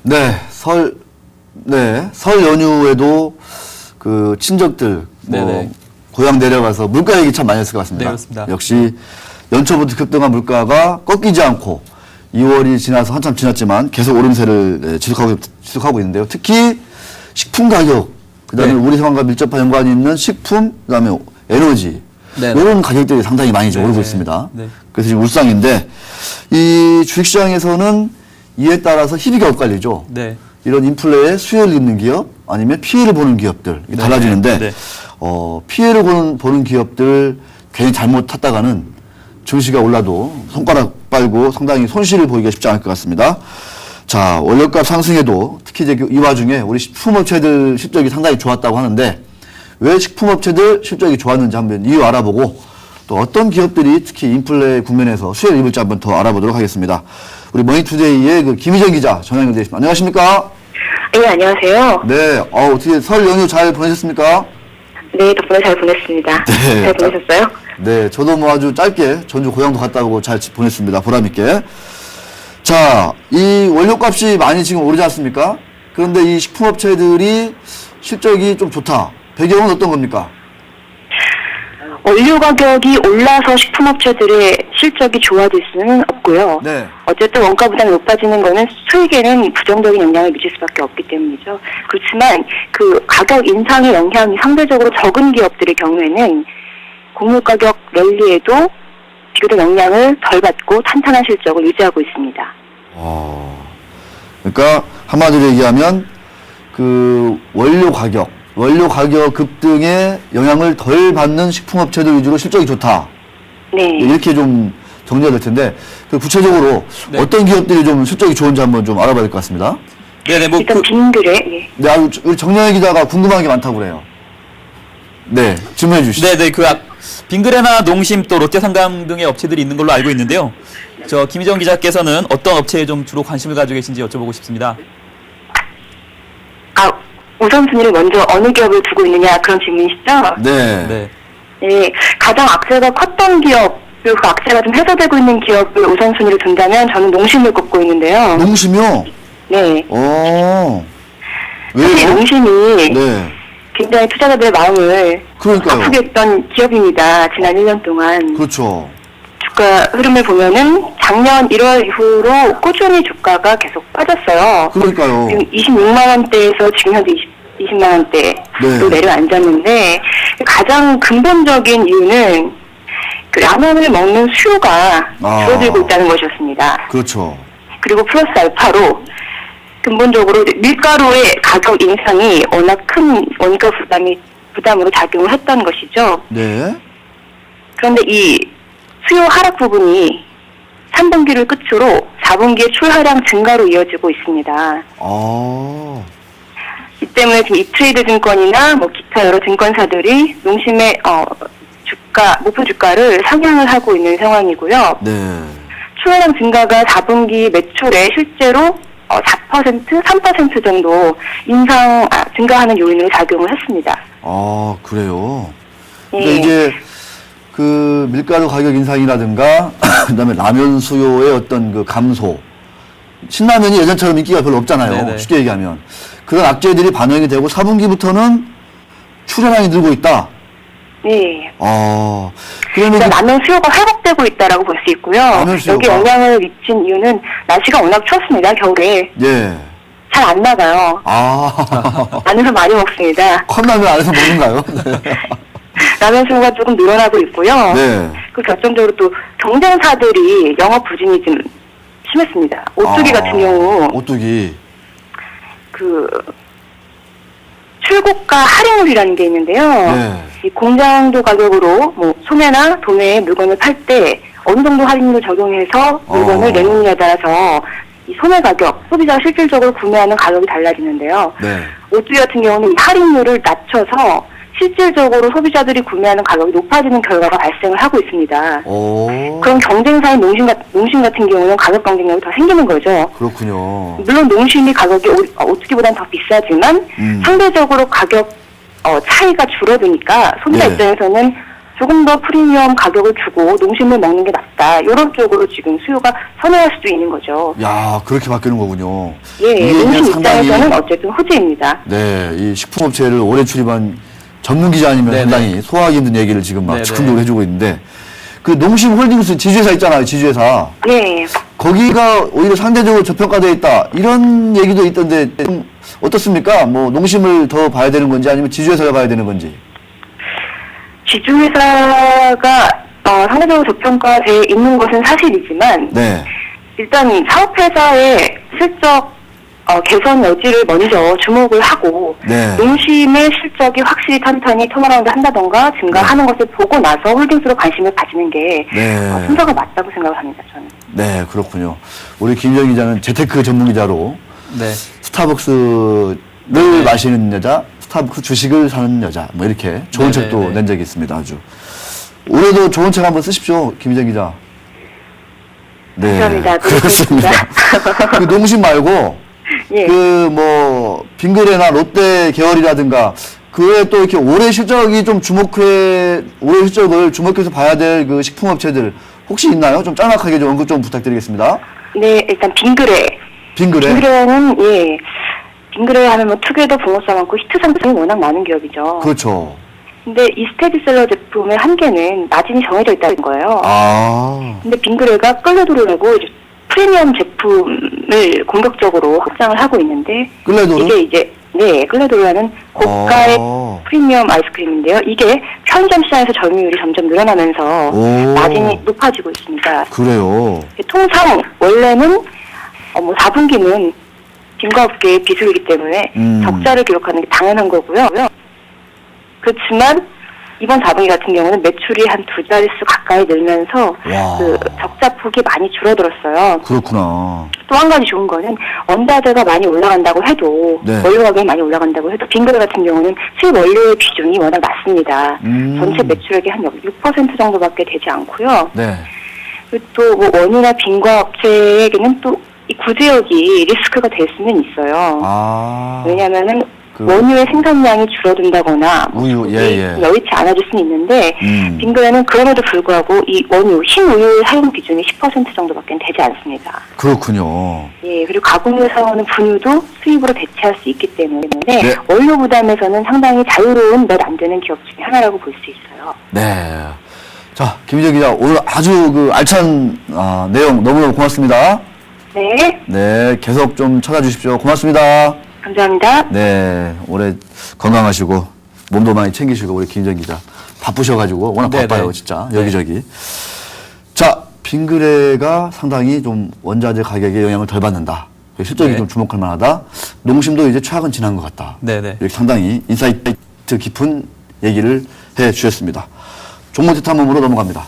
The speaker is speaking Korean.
네, 설 연휴에도 그 친척들, 네네. 고향 내려가서 물가 얘기 참 많이 했을 것 같습니다. 네, 그렇습니다. 역시 연초부터 급등한 물가가 꺾이지 않고 2월이 지나서 한참 지났지만 계속 오름세를 지속하고 있는데요. 특히 식품 가격, 그다음에 네. 우리 상황과 밀접한 연관이 있는 식품, 그다음에 에너지, 네네. 이런 가격들이 상당히 많이 지금 오르고 네네. 있습니다. 네. 그래서 지금 울상인데 이 주식시장에서는 이에 따라서 희비가 엇갈리죠. 네. 이런 인플레에 수혜를 입는 기업 아니면 피해를 보는 기업들 이게 네. 달라지는데 네. 피해를 보는 기업들 괜히 잘못 탔다가는 증시가 올라도 손가락 빨고 상당히 손실을 보이기가 쉽지 않을 것 같습니다. 자, 원료값 상승에도 특히 이제 이 와중에 우리 식품업체들 실적이 상당히 좋았다고 하는데 왜 식품업체들 실적이 좋았는지 한번 이유 알아보고 또 어떤 기업들이 특히 인플레 국면에서 수혜를 입을지 한번 더 알아보도록 하겠습니다. 우리 머니투데이의 그 김희정 기자 전화 연결되어 있습니다. 안녕하십니까? 네, 안녕하세요. 네, 어떻게 설 연휴 잘 보내셨습니까? 네, 덕분에 잘 보냈습니다. 네. 잘 보내셨어요? 네, 저도 뭐 아주 짧게 전주 고향도 갔다 오고 잘 보냈습니다. 보람있게. 자, 이 원료값이 많이 지금 오르지 않습니까? 그런데 이 식품업체들이 실적이 좀 좋다. 배경은 어떤 겁니까? 원료 가격이 올라서 식품업체들의 실적이 좋아질 수는 없고요. 네. 어쨌든 원가 부담이 높아지는 거는 수익에는 부정적인 영향을 미칠 수밖에 없기 때문이죠. 그렇지만 그 가격 인상의 영향이 상대적으로 적은 기업들의 경우에는 곡물 가격 랠리에도 비교적 영향을 덜 받고 탄탄한 실적을 유지하고 있습니다. 그러니까 한마디로 얘기하면 그 원료 가격 급등에 영향을 덜 받는 식품업체들 위주로 실적이 좋다. 네. 이렇게 좀 정리가 될 텐데 그 구체적으로 네. 어떤 기업들이 좀 실적이 좋은지 한번 좀 알아봐야 될 것 같습니다. 네네. 뭐 일단 빙그레, 예. 네, 우리 정영애 기자가 궁금한 게 많다고 그래요. 네, 질문해 주시죠. 네네. 빙그레나 농심 또 롯데상감 등의 업체들이 있는 걸로 알고 있는데요. 저 김희정 기자께서는 어떤 업체에 좀 주로 관심을 가지고 계신지 여쭤보고 싶습니다. 우선순위를 먼저 어느 기업을 두고 있느냐 그런 질문이시죠? 네. 네. 네, 가장 악세가 컸던 기업, 그리고 그 악세가 좀 해소되고 있는 기업을 우선순위로 둔다면 저는 농심을 꼽고 있는데요. 농심이요? 네. 사실 왜요? 농심이 네. 굉장히 투자자들의 마음을 그러니까요. 아프게 했던 기업입니다. 지난 1년 동안. 그렇죠. 주가 흐름을 보면은 작년 1월 이후로 꾸준히 주가가 계속 빠졌어요. 그러니까요. 지금 26만 원대에서 지금 현재 20만 원대로 네. 내려앉았는데 가장 근본적인 이유는 그 라면을 먹는 수요가 줄어들고 있다는 것이었습니다. 그렇죠. 그리고 플러스 알파로 근본적으로 밀가루의 가격 인상이 워낙 큰 원가 부담으로 작용을 했던 것이죠. 네. 그런데 이 수요 하락 부분이 3분기를 끝으로 4분기의 출하량 증가로 이어지고 있습니다. 이 때문에 지금 이트레이드 증권이나 뭐 기타 여러 증권사들이 농심의 목표 주가를 상향을 하고 있는 상황이고요. 네. 출하량 증가가 4분기 매출에 실제로 4%, 3% 정도 증가하는 요인으로 작용을 했습니다. 그래요. 네. 근데 이제 그 밀가루 가격 인상이라든가 그다음에 라면 수요의 어떤 그 감소. 신라면이 예전처럼 인기가 별로 없잖아요. 네네. 쉽게 얘기하면. 그런 악재들이 반영이 되고 4분기부터는 출하량이 늘고 있다. 네. 그러면 그러니까 라면 수요가 회복되고 있다라고 볼 수 있고요. 라면 수요가. 여기 영향을 미친 이유는 날씨가 워낙 추웠습니다. 겨울에. 예. 잘 안 나가요. 안에서 많이 먹습니다. 컵라면 안에서 먹는가요? 네. 라면 수요가 조금 늘어나고 있고요. 네. 그 결정적으로 또 경쟁사들이 영업 부진이 좀 심했습니다. 오뚜기 같은 경우 오뚜기. 그 출고가 할인율이라는 게 있는데요. 네. 이 공장도 가격으로 뭐 소매나 도매의 물건을 팔 때 어느 정도 할인율을 적용해서 물건을 내놓느냐에 따라서 이 소매 가격, 소비자가 실질적으로 구매하는 가격이 달라지는데요. 네. 오뚜기 같은 경우는 이 할인율을 낮춰서 실질적으로 소비자들이 구매하는 가격이 높아지는 결과가 발생을 하고 있습니다. 그럼 경쟁사인 농심 같은 경우는 가격 경쟁력이 더 생기는 거죠. 그렇군요. 물론 농심이 가격이 오뚜기보다는 더 비싸지만 상대적으로 가격 차이가 줄어드니까 소비자 네. 입장에서는 조금 더 프리미엄 가격을 주고 농심을 먹는 게 낫다. 이런 쪽으로 지금 수요가 선회할 수도 있는 거죠. 야, 그렇게 바뀌는 거군요. 예, 이게 농심 상당히 입장에서는 어쨌든 호재입니다. 네, 이 식품업체를 오래 출입한 전문 기자 아니면 네네. 상당히 소화하기 힘든 얘기를 지금 막 네네. 즉흥적으로 해주고 있는데 그 농심홀딩스 지주회사 있잖아요, 지주회사. 네. 거기가 오히려 상대적으로 저평가되어 있다 이런 얘기도 있던데 좀 어떻습니까? 뭐 농심을 더 봐야 되는 건지 아니면 지주회사를 봐야 되는 건지. 지주회사가 상대적으로 저평가되어 있는 것은 사실이지만 네, 일단 사업회사의 실적 개선 여지를 먼저 주목을 하고 네. 농심의 실적이 확실히 탄탄히 턴어라운드 한다던가 증가하는 것을 보고 나서 홀딩스로 관심을 가지는 게 네. 순서가 맞다고 생각을 합니다. 저는. 네, 그렇군요. 우리 김정 기자는 재테크 전문 기자로 네. 스타벅스를 마시는 여자, 스타벅스 주식을 사는 여자, 뭐 이렇게 좋은 네네네. 책도 낸 적이 있습니다. 아주. 올해도 좋은 책 한번 쓰십시오, 김희정 기자. 네, 감사합니다. 그렇습니다. 그 농심 말고 예. 그 뭐 빙그레나 롯데 계열이라든가 그 외에 또 이렇게 올해 실적이 좀 올해 실적을 주목해서 봐야 될 그 식품업체들 혹시 있나요? 좀 짤막하게 좀 언급 좀 부탁드리겠습니다. 네, 일단 빙그레. 빙그레. 빙그레는 빙그레 하면 뭐 특유에도 붕어싸 많고 히트 상품이 워낙 많은 기업이죠. 그렇죠. 근데 이 스테디셀러 제품의 한계는 마진이 정해져 있다는 거예요. 아, 근데 빙그레가 끌레도르라고 이제 프리미엄 제품을 공격적으로 확장을 하고 있는데 끌레도르? 이게 이제 끌레도르라는 고가의 프리미엄 아이스크림인데요. 이게 편의점 시장에서 점유율이 점점 늘어나면서 오. 마진이 높아지고 있습니다. 그래요. 통상 원래는 4분기는 빙과업계의 비수이기 때문에 적자를 기록하는 게 당연한 거고요. 그렇지만 이번 4분기 같은 경우는 매출이 한 2자릿수 가까이 늘면서 와. 그 적자 폭이 많이 줄어들었어요. 그렇구나. 또 한 가지 좋은 거는 원자재가 많이 올라간다고 해도 네. 원료 가격이 많이 올라간다고 해도 빙그레 같은 경우는 수입 원료의 비중이 워낙 낮습니다. 전체 매출액이 한 6% 정도밖에 되지 않고요. 네. 그리고 또 뭐 원유나 빙과 업체에게는 또 이 구제역이 리스크가 될 수는 있어요. 아. 왜냐하면은 그- 원유의 생산량이 줄어든다거나 우유, 예. 여의치 않아질 수는 있는데 빙그레는 그럼에도 불구하고 이 원유, 흰우유의 사용 비중이 10% 정도밖에 되지 않습니다. 그렇군요. 예, 그리고 가공유에서 나오는 분유도 수입으로 대체할 수 있기 때문에 네. 원료 부담에서는 상당히 자유로운 몇 안 되는 기업 중에 하나라고 볼 수 있어요. 네. 자, 김희정 기자, 오늘 아주 그 알찬 내용 너무너무 고맙습니다. 네, 네, 계속 좀 찾아주십시오. 고맙습니다. 감사합니다. 네, 올해 건강하시고 몸도 많이 챙기시고 우리 김희정 기자 바쁘셔가지고 워낙 네네. 바빠요, 진짜 여기저기. 자, 빙그레가 상당히 좀 원자재 가격에 영향을 덜 받는다. 실적이 네. 좀 주목할 만하다. 농심도 이제 최악은 지난 것 같다. 네네. 이렇게 상당히 인사이트 깊은 얘기를 해 주셨습니다. 종목 탐험으로 넘어갑니다.